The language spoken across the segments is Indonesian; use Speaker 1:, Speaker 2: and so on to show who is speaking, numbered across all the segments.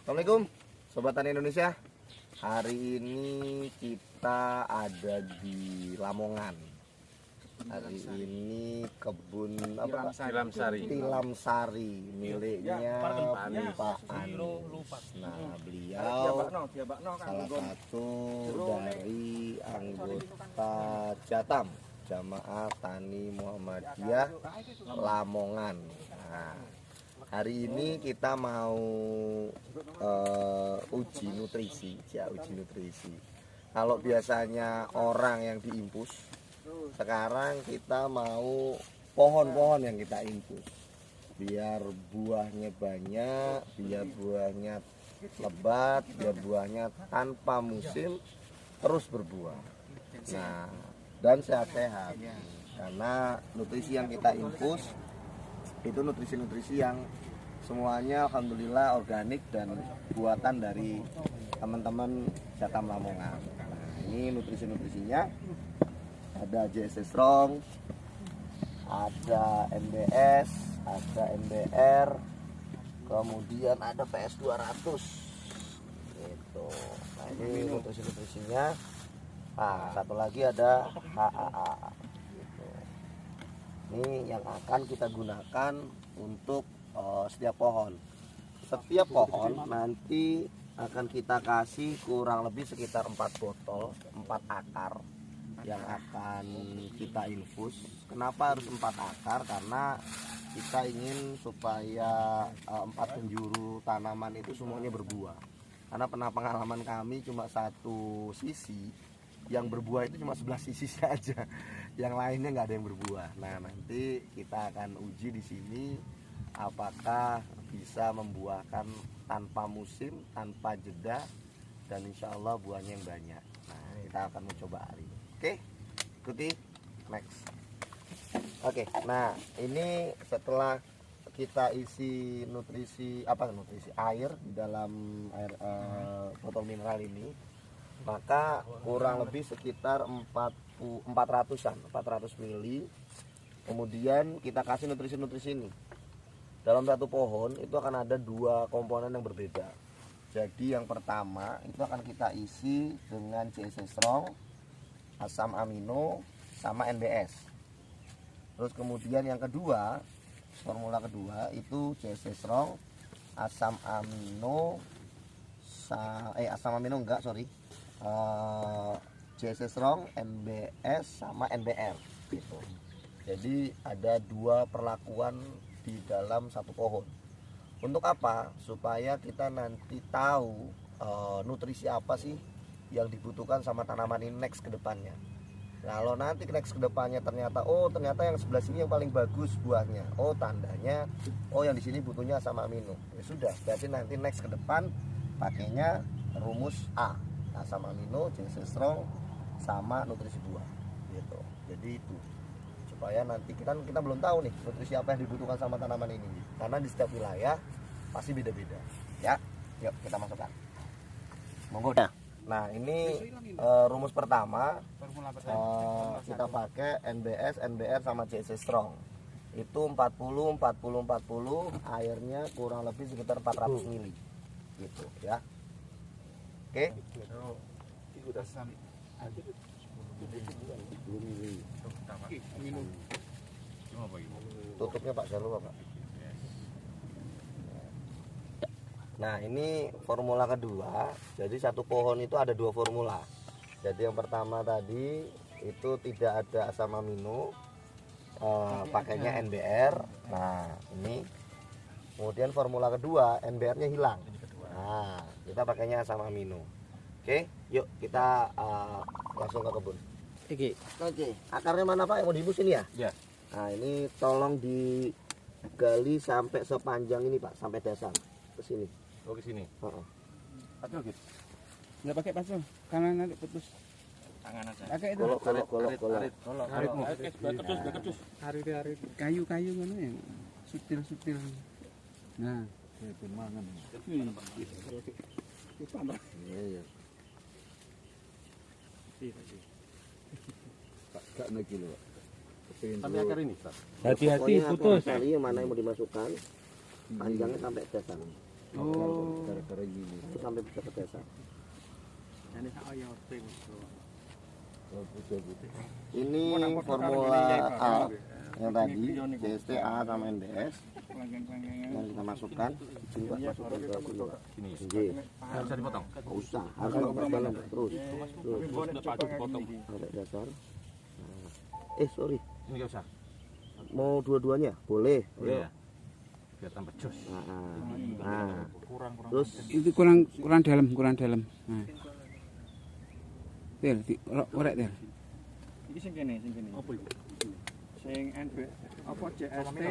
Speaker 1: Assalamualaikum Sobat Tani Indonesia. Hari ini kita ada di Lamongan. Hari ini kebun apa Pak? Tilam Sari miliknya Pak Anies. Nah, beliau salah satu dari anggota Jatam, Jamaah Tani Muhammadiyah Lamongan. Nah, hari ini kita mau uji nutrisi. Kalau biasanya orang yang diinfus, sekarang kita mau pohon-pohon yang kita infus. Biar buahnya banyak, biar buahnya lebat, biar buahnya tanpa musim terus berbuah. Nah, dan sehat-sehat. Karena nutrisi yang kita infus itu nutrisi-nutrisi yang semuanya alhamdulillah organik dan buatan dari teman-teman Jatam Lamongan. Nah, ini nutrisi-nutrisinya ada JS Strong, ada NBS, ada NBR, kemudian ada PS 200 gitu. Nah, ini nutrisi-nutrisinya. Nah, satu lagi ada HAA gitu. Ini yang akan kita gunakan untuk setiap pohon. Setiap pohon nanti akan kita kasih kurang lebih sekitar 4 botol, 4 akar yang akan kita infus. Kenapa harus 4 akar? Karena kita ingin supaya 4 penjuru tanaman itu semuanya berbuah. Karena pernah pengalaman kami cuma satu sisi yang berbuah itu cuma sebelah sisi saja, yang lainnya nggak ada yang berbuah. Nah, nanti kita akan uji di sini apakah bisa membuahkan tanpa musim, tanpa jeda, dan insya Allah buahnya yang banyak. Nah, kita akan mencoba hari ini. Oke, ikuti next. Oke, nah ini setelah kita isi nutrisi air di dalam air botol mineral ini, maka kurang lebih sekitar 400 mili. Kemudian kita kasih nutrisi ini. Dalam satu pohon itu akan ada 2 komponen yang berbeda. Jadi yang pertama itu akan kita isi dengan JS Strong, asam amino, sama NBS. Terus kemudian yang kedua, formula kedua itu JS Strong, asam amino JS Strong, NBS sama NBR gitu. Jadi ada 2 perlakuan di dalam satu pohon. Untuk apa? Supaya kita nanti tahu nutrisi apa sih yang dibutuhkan sama tanaman ini next ke depannya. Kalau nanti next ke depannya ternyata yang sebelah sini yang paling bagus buahnya. Tandanya yang di sini butuhnya asam amino. Ya sudah, berarti nanti next ke depan pakainya rumus A, asam amino, JS Strong sama nutrisi buah gitu. Jadi itu supaya nanti kita belum tahu nih nutrisi apa yang dibutuhkan sama tanaman ini, karena di setiap wilayah pasti beda-beda ya. Yuk kita masukkan, monggo. Nah ini rumus pertama, kita pakai NBS, NBR sama JS Strong. Itu 40 airnya kurang lebih sekitar 400 mili gitu ya. Oke. Tutupnya Pak, jangan lupa Pak. Nah ini formula kedua. Jadi satu pohon itu ada 2 formula. Jadi yang pertama tadi itu tidak ada asam amino, pakainya NBR. Nah ini kemudian formula kedua NBR nya hilang. Nah kita pakainya asam amino. Oke, yuk kita langsung ke kebun. Oke, akarnya mana Pak yang mau diinfus ini ya? Ya. Nah ini tolong digali sampai sepanjang ini Pak, sampai dasar ke sini. Ke sini. Pasung gitu.
Speaker 2: Nggak pakai pasung, karena nanti putus.
Speaker 3: Tangan aja.
Speaker 2: Pakai itu. Arit. Kayu-kayu mana yang sutil. Nah, itu mangan.
Speaker 1: Iya.
Speaker 2: Gak lagi loh.
Speaker 3: Sampai akar ini, Pak.
Speaker 2: Hati-hati putus.
Speaker 1: Tali yang mana yang mau dimasukkan, panjangnya sampai dasar.
Speaker 2: Oh.
Speaker 1: gara-gara gini itu sampai bisa ke desa.
Speaker 3: Ini sak ayo ping.
Speaker 1: Ini formula A yang tadi CST A sama NDS yang kita masukkan izin Pak masukkan ke sini Pak. Nggih.
Speaker 3: Harus dipotong.
Speaker 1: Nggak usah, harus ke dalam terus sampai dasar. Nah. Sorry,
Speaker 3: Ini enggak usah.
Speaker 1: mau dua-duanya boleh.
Speaker 3: Boleh ya. Biar tambah jos.
Speaker 1: Nah. Terus
Speaker 2: Itu kurang dalam. Nah. Tel, orek tel.
Speaker 3: Iki sing kene. Apa iku? Sing NB apa CST,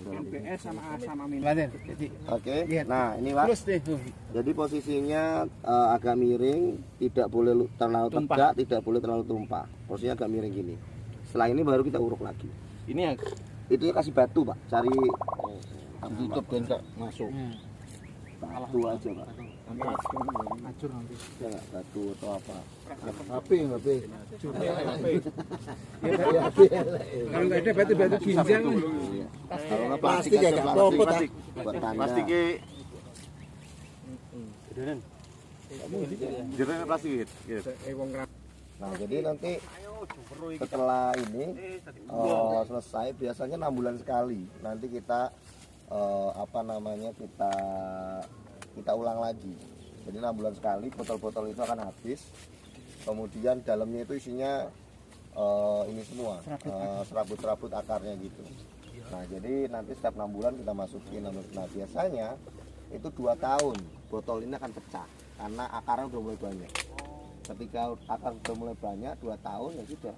Speaker 3: NBS sama A sama min.
Speaker 2: Tel, jadi
Speaker 1: oke. Nah, ini Pak.
Speaker 2: terus deh.
Speaker 1: Jadi posisinya agak miring, tidak boleh terlalu tegak, tidak boleh terlalu tumpah. Posisinya agak miring gini. Setelah ini baru kita uruk lagi.
Speaker 3: Ini yang
Speaker 1: Itu kasih batu Pak, cari tutup dan nggak masuk. Batu aja Pak.
Speaker 2: Acur nanti.
Speaker 1: Ya, nggak batu atau apa. HP.
Speaker 2: Kalau nggak ada batu-batu ginjal.
Speaker 1: Iya. Kalau nggak
Speaker 4: Plastik ya,
Speaker 1: aja,
Speaker 4: Kak. Bobot,
Speaker 1: plastik. Buat tanda.
Speaker 3: plastiknya Jeren plastik gitu.
Speaker 1: Nah, jadi nanti setelah ini selesai biasanya 6 bulan sekali. Nanti kita kita ulang lagi. Jadi 6 bulan sekali botol-botol itu akan habis. Kemudian dalamnya itu isinya ini semua serabut-serabut akarnya gitu. Nah, jadi nanti setiap 6 bulan kita masukin. Nah, biasanya itu 2 tahun botol ini akan pecah karena akarnya udah mulai banyak. Ketika akar sudah mulai banyak 2 tahun ya sudah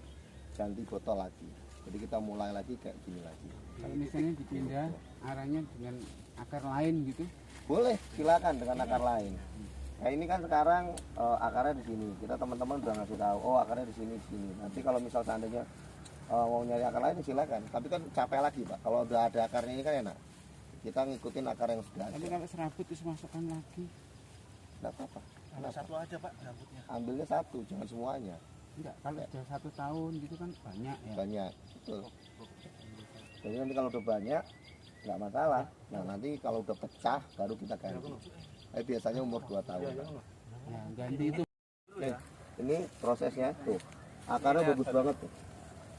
Speaker 1: ganti botol lagi. Jadi kita mulai lagi kayak gini lagi.
Speaker 2: Kalau misalnya dipindah arahnya dengan akar lain gitu.
Speaker 1: Boleh, silakan dengan akar lain. Nah, ini kan sekarang akarnya di sini. Kita teman-teman udah ngasih tahu, oh akarnya di sini. Nanti kalau misal seandainya mau nyari akar lain silakan. Tapi kan capek lagi Pak. Kalau udah ada akarnya ini kan enak. Kita ngikutin akar yang sudah
Speaker 2: Tapi
Speaker 1: ada.
Speaker 2: kalau serabut terus masukkan lagi.
Speaker 1: Enggak apa-apa.
Speaker 3: Kalau satu aja Pak rambutnya.
Speaker 1: Ambilnya satu, jangan semuanya.
Speaker 2: Enggak, kalau sudah 1 tahun gitu kan banyak ya.
Speaker 1: Banyak. Betul. Jadi nanti kalau udah banyak nggak masalah. Nah, nanti kalau udah pecah baru kita ganti. Biasanya umur 2 tahun.
Speaker 2: Ya, ganti itu.
Speaker 1: Oke. Ini prosesnya tuh. Akarnya bagus banget tuh.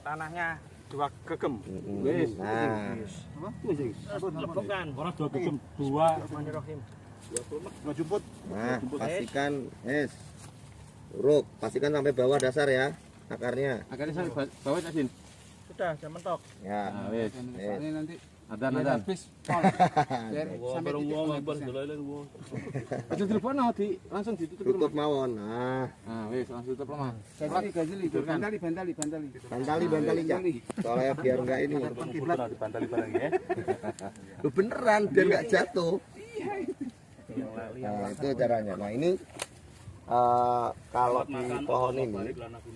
Speaker 3: Tanahnya 2 gegem.
Speaker 1: Nah,
Speaker 3: Bukan. Orang 2 gegem. 2 Bismillahirrahmanirrahim. Jumput.
Speaker 1: nah pastikan uruk, pastikan sampai bawah dasar ya akarnya.
Speaker 3: Akarnya sampai bawah Asin. Sudah, jam mentok.
Speaker 1: Ya.
Speaker 3: Nah, wis.
Speaker 2: Soalnya nanti
Speaker 3: Ada.
Speaker 2: habis pol. Biar sampai titik pol.
Speaker 3: Aja telepon langsung ditutup.
Speaker 1: Tutup mawon. Nah,
Speaker 3: Wis langsung tutup lemah.
Speaker 2: Gajeli, bantali.
Speaker 1: bantali Cak. Soalnya biar enggak ini.
Speaker 3: Dibantali barang ya.
Speaker 1: Lu beneran biar enggak jatuh. Nah, itu caranya. Nah, ini kalau di pohon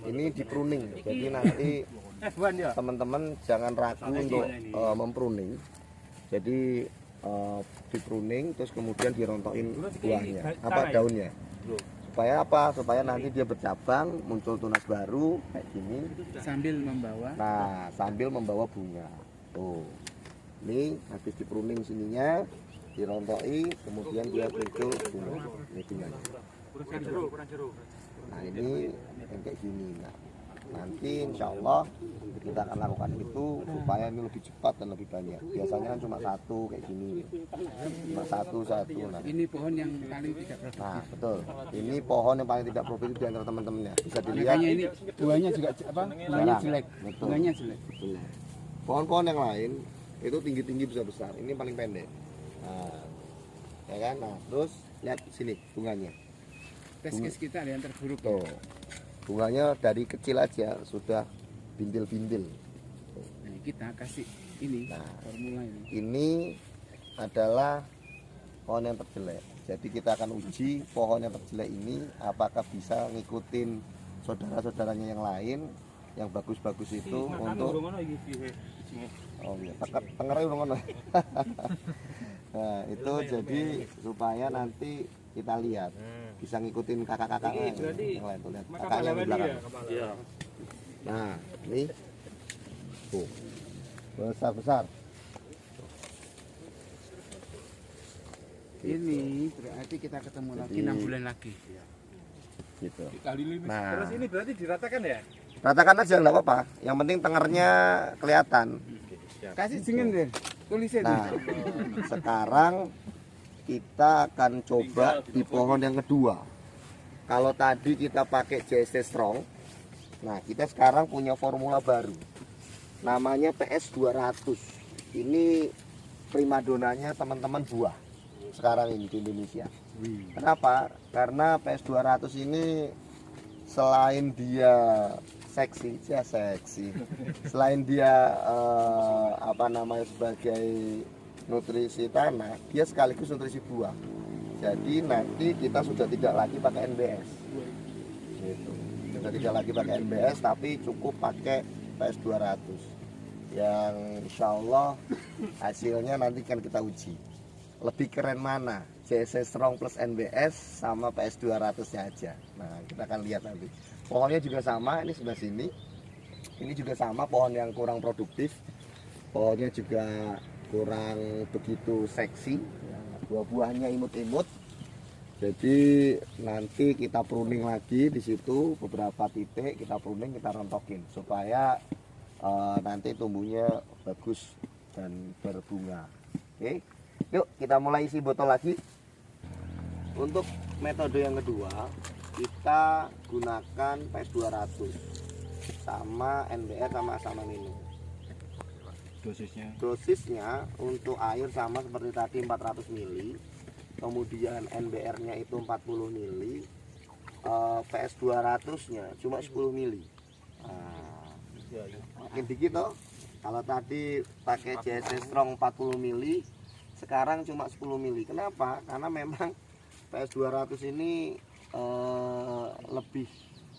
Speaker 1: ini di pruning. Jadi nanti teman-teman jangan ragu untuk mempruning. Jadi di pruning terus kemudian dirontokin buahnya, daunnya. Supaya apa? Supaya nanti dia bercabang, muncul tunas baru kayak gini.
Speaker 2: Sambil membawa.
Speaker 1: Nah, sambil membawa bunga. Tuh. Ini habis di pruning sininya, dirontoki, kemudian dia muncul bunga. Ini bunganya. Nah, ini yang kayak gini. Nah, nanti insya Allah kita akan lakukan itu supaya ini lebih cepat dan lebih banyak. Biasanya kan cuma 1 kayak gini, cuma satu. Nah,
Speaker 2: Ini pohon yang paling tidak produktif.
Speaker 1: nah betul. Ini pohon yang paling tidak produktif di antara teman-temannya. Bisa dilihat.
Speaker 2: Makanya ini buahnya juga buahnya jelek.
Speaker 1: Betul.
Speaker 2: Bunganya jelek.
Speaker 1: Betul. Pohon-pohon yang lain itu tinggi-tinggi besar-besar. Ini paling pendek. Nah, ya kan. Nah, terus lihat sini bunganya.
Speaker 2: Tes kita ada yang terburuk.
Speaker 1: Tuh. Bunganya dari kecil aja sudah bintil-bintil.
Speaker 2: Nah, kita kasih ini formula ini.
Speaker 1: Ini adalah pohon yang terjelek. Jadi kita akan uji pohon yang terjelek ini apakah bisa ngikutin saudara-saudaranya yang lain yang bagus-bagus itu untuk tengernya ngono. Nah, itu jadi supaya nanti kita lihat bisa ngikutin kakak-kakak yang lain tuh, lihat kakaknya di belakang. Nah, ini tuh besar-besar.
Speaker 2: Ini berarti kita ketemu lagi
Speaker 1: Jadi-
Speaker 2: 6 bulan lagi.
Speaker 1: gitu.
Speaker 3: Terus
Speaker 1: Nah,
Speaker 3: ini berarti diratakan ya?
Speaker 1: ratakan aja nggak apa-apa. Yang penting tengernya kelihatan.
Speaker 2: Kasih dingin deh. Tulisnya
Speaker 1: Nah, sekarang kita akan coba di pohon yang kedua. Kalau tadi kita pakai JST Strong, nah kita sekarang punya formula baru. Namanya PS 200. Ini primadonanya teman-teman buah sekarang ini di Indonesia. Kenapa? Karena PS 200 ini selain dia seksi, ya seksi. Selain dia sebagai nutrisi tanah, dia sekaligus nutrisi buah. Jadi nanti kita sudah tidak lagi pakai NBS. Gitu. Sudah tidak lagi pakai NBS, tapi cukup pakai PS 200. Yang insya Allah hasilnya nanti kan kita uji. Lebih keren mana? JST Strong plus NBS sama PS 200-nya aja. Nah, kita akan lihat nanti. Pohonnya juga sama, ini sebelah sini. Ini juga sama, pohon yang kurang produktif. Pohonnya juga kurang begitu seksi. Buah-buahnya imut-imut. Jadi nanti kita pruning lagi di situ beberapa titik, kita pruning, kita rontokin supaya nanti tumbuhnya bagus dan berbunga. Oke. Yuk kita mulai isi botol lagi. Untuk metode yang kedua kita gunakan PS 200 sama NBR sama asam amino. Dosisnya untuk air sama seperti tadi 400 ml, kemudian NBR nya itu 40 ml, PS 200 nya cuma 10 ml. Nah, makin dikit toh. Kalau tadi pakai JST Strong 40 ml, sekarang cuma 10 mili. Kenapa? Karena memang PS 200 ini lebih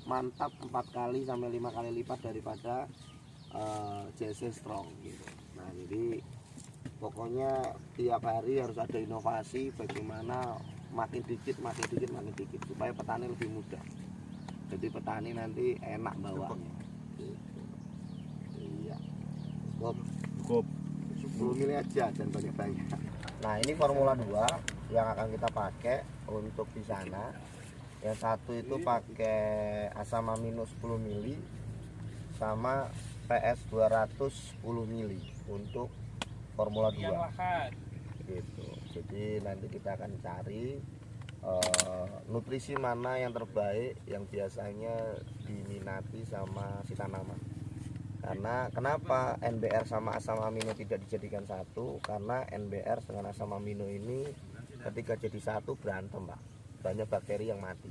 Speaker 1: mantap 4 kali sampai 5 kali lipat daripada JST Strong gitu. Nah, jadi pokoknya tiap hari harus ada inovasi bagaimana makin dikit supaya petani lebih mudah. Jadi petani nanti enak bawanya. Gitu. Iya. Cukup 10 mili aja dan banyak-banyak. Nah, ini formula 2 yang akan kita pakai untuk di sana. Yang satu itu pakai asam amino 10 mili sama PS 200 10 mili untuk formula 2. Gitu. Jadi nanti kita akan cari nutrisi mana yang terbaik yang biasanya diminati sama si tanaman. Karena kenapa NBR sama asam amino tidak dijadikan satu? Karena NBR dengan asam amino ini ketika jadi satu berantem, Pak. Banyak bakteri yang mati.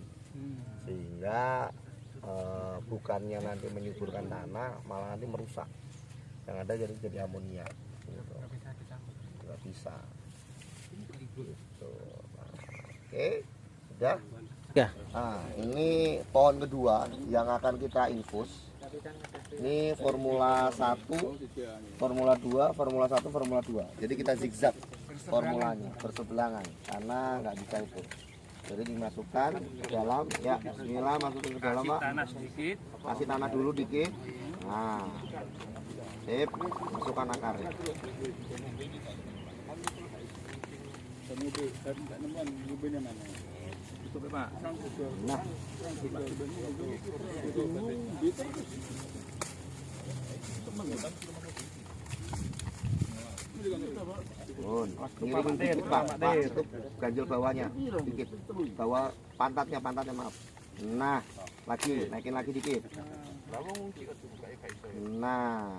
Speaker 1: Sehingga bukannya nanti menyuburkan tanah, malah nanti merusak. Yang ada jadi amonia. Gitu. Nggak bisa. Gitu. Nah, oke, sudah.
Speaker 2: Ya.
Speaker 1: Nah, ini pohon kedua yang akan kita infus. Ini formula 1, formula 2, formula 1, formula 2. Jadi kita zigzag formulanya berseberangan karena nggak bisa itu. Jadi dimasukkan ke dalam, ya bismillah, masukin ke dalam, Pak.
Speaker 3: Tanah sedikit.
Speaker 1: Kasih tanah dulu dikit. Nah, sip, masukkan akarnya.
Speaker 3: Pak.
Speaker 1: Nah, miringin dikit, Pak. Pak, itu ganjel bawahnya dikit. Bawah pantatnya maaf. Nah, lagi, naikin lagi dikit. Nah,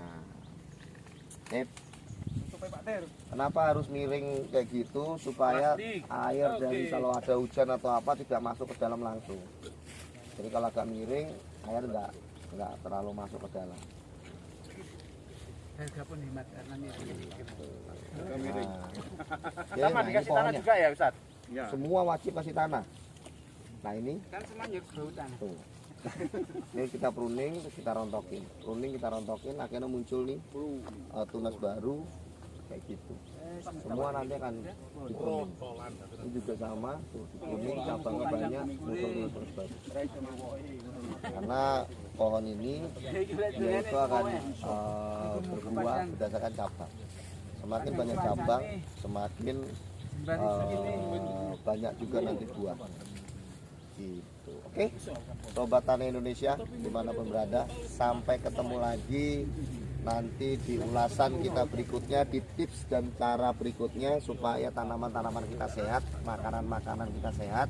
Speaker 1: kenapa harus miring kayak gitu? Supaya air dari kalau ada hujan atau apa tidak masuk ke dalam langsung. Jadi kalau agak miring, air enggak terlalu masuk ke dalam.
Speaker 2: Harga pun hemat karena
Speaker 1: Nah,
Speaker 3: Dikasih
Speaker 1: ini
Speaker 3: tanah
Speaker 1: pohonnya.
Speaker 3: juga ya, Ustaz?
Speaker 1: Semua wajib kasih tanah. Nah ini
Speaker 2: kan semuanya berhutan.
Speaker 1: tuh. Ini kita pruning, terus kita rontokin. Pruning kita rontokin, akhirnya muncul nih tunas baru kayak gitu. Semua nanti akan dipruning. Ini juga sama, tuh dipruning, cabangnya banyak, muncul tunas baru. Karena pohon ini dia itu akan berbuah berdasarkan cabang. Semakin banyak cabang, semakin banyak juga nanti buah. Gitu. Oke, Sobat Tani Indonesia dimanapun berada, sampai ketemu lagi nanti di ulasan kita berikutnya, di tips dan cara berikutnya supaya tanaman-tanaman kita sehat, makanan-makanan kita sehat.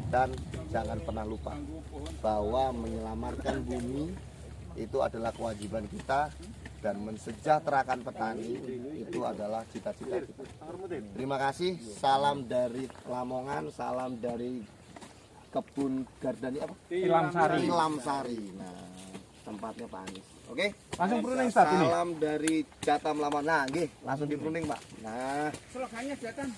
Speaker 1: Dan jangan pernah lupa bahwa menyelamatkan bumi itu adalah kewajiban kita, dan mensejahterakan petani itu adalah cita-cita kita. Terima kasih, salam dari Lamongan, salam dari kebun Gardani apa? Tilam Sari. Nah, tempatnya Pak Anies. Oke.
Speaker 3: Langsung pruning saat ini.
Speaker 1: Salam dari Jatam Lamongan. Nah, nggih, langsung di pruning, Pak. Nah,
Speaker 2: Slogannya Jatam.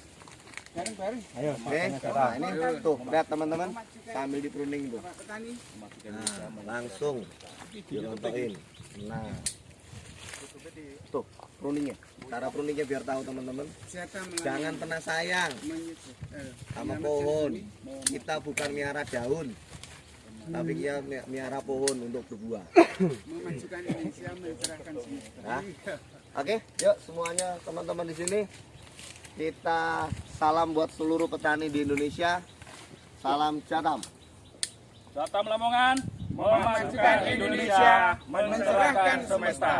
Speaker 2: Bareng-bareng.
Speaker 3: Ayo,
Speaker 1: oke. Nah, ini tuh, lihat teman-teman, sambil di pruning tuh.
Speaker 2: Pak petani.
Speaker 1: Nah, langsung dirontokin. Nah, tuh pruningnya. Cara pruningnya biar tahu teman-teman. Jangan pernah sayang sama pohon. Kita bukan miara daun, tapi kita miara pohon untuk berbuah.
Speaker 2: Memajukan Indonesia, mencerahkan semesta.
Speaker 1: Nah, oke, yuk semuanya teman-teman di sini. Kita salam buat seluruh petani di Indonesia. Salam Jatam.
Speaker 4: Jatam Lamongan, memajukan Indonesia, mencerahkan semesta.